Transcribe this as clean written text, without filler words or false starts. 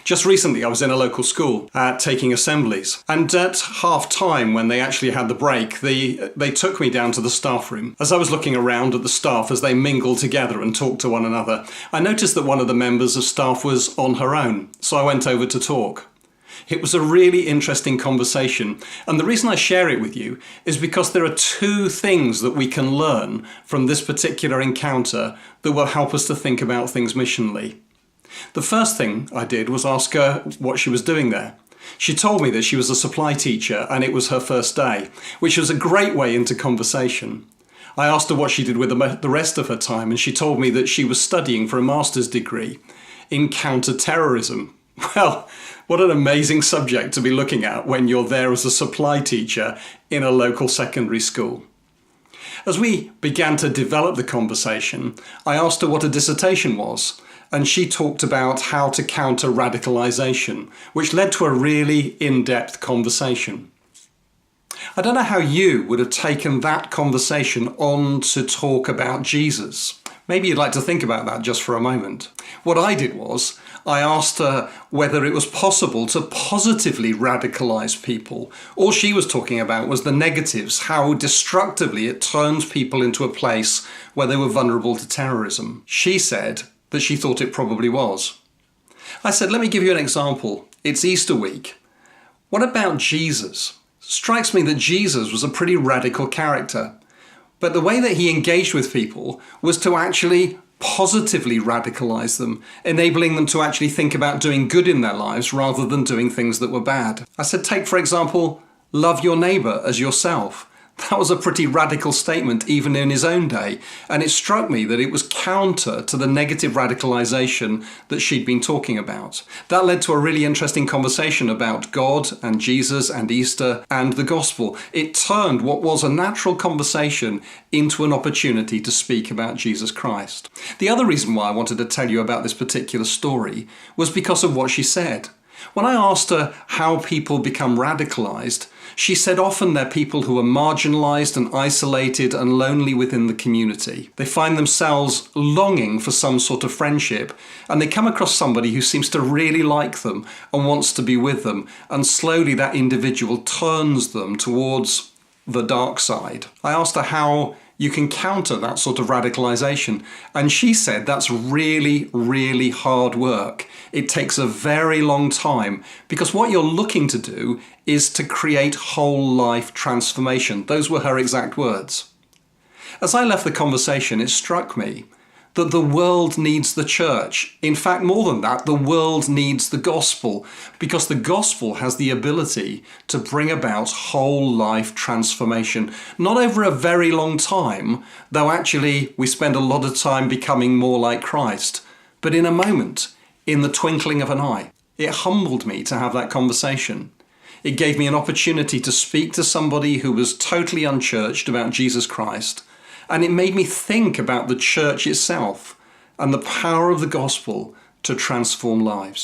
Just recently I was in a local school taking assemblies, and at half time when they actually had the break, they took me down to the staff room. As I was looking around at the staff as they mingled together and talked to one another, I noticed that one of the members of staff was on her own, so I went over to talk. It was a really interesting conversation, and the reason I share it with you is because there are two things that we can learn from this particular encounter that will help us to think about things missionally. The first thing I did was ask her what she was doing there. She told me that she was a supply teacher and it was her first day, which was a great way into conversation. I asked her what she did with the rest of her time, and she told me that she was studying for a master's degree in counter-terrorism. Well, what an amazing subject to be looking at when you're there as a supply teacher in a local secondary school. As we began to develop the conversation, I asked her what a dissertation was, and she talked about how to counter radicalization, which led to a really in-depth conversation. I don't know how you would have taken that conversation on to talk about Jesus. Maybe you'd like to think about that just for a moment. What I did was, I asked her whether it was possible to positively radicalize people. All she was talking about was the negatives, how destructively it turns people into a place where they were vulnerable to terrorism. She said that she thought it probably was. I said, let me give you an example. It's Easter week. What about Jesus? Strikes me that Jesus was a pretty radical character. But the way that he engaged with people was to actually positively radicalize them, enabling them to actually think about doing good in their lives rather than doing things that were bad. I said, take, for example, love your neighbor as yourself. That was a pretty radical statement even in his own day, and it struck me that it was counter to the negative radicalization that she'd been talking about. That led to a really interesting conversation about God and Jesus and Easter and the gospel. It turned what was a natural conversation into an opportunity to speak about Jesus Christ. The other reason why I wanted to tell you about this particular story was because of what she said. When I asked her how people become radicalized, she said often they're people who are marginalized and isolated and lonely within the community. They find themselves longing for some sort of friendship, and they come across somebody who seems to really like them and wants to be with them, and slowly that individual turns them towards the dark side. I asked her how you can counter that sort of radicalization, and she said that's really, really hard work. It takes a very long time because what you're looking to do is to create whole life transformation. Those were her exact words. As I left the conversation, it struck me that the world needs the church. In fact, more than that, the world needs the gospel, because the gospel has the ability to bring about whole life transformation. Not over a very long time, though actually we spend a lot of time becoming more like Christ, but in a moment, in the twinkling of an eye. It humbled me to have that conversation. It gave me an opportunity to speak to somebody who was totally unchurched about Jesus Christ, and it made me think about the church itself and the power of the gospel to transform lives.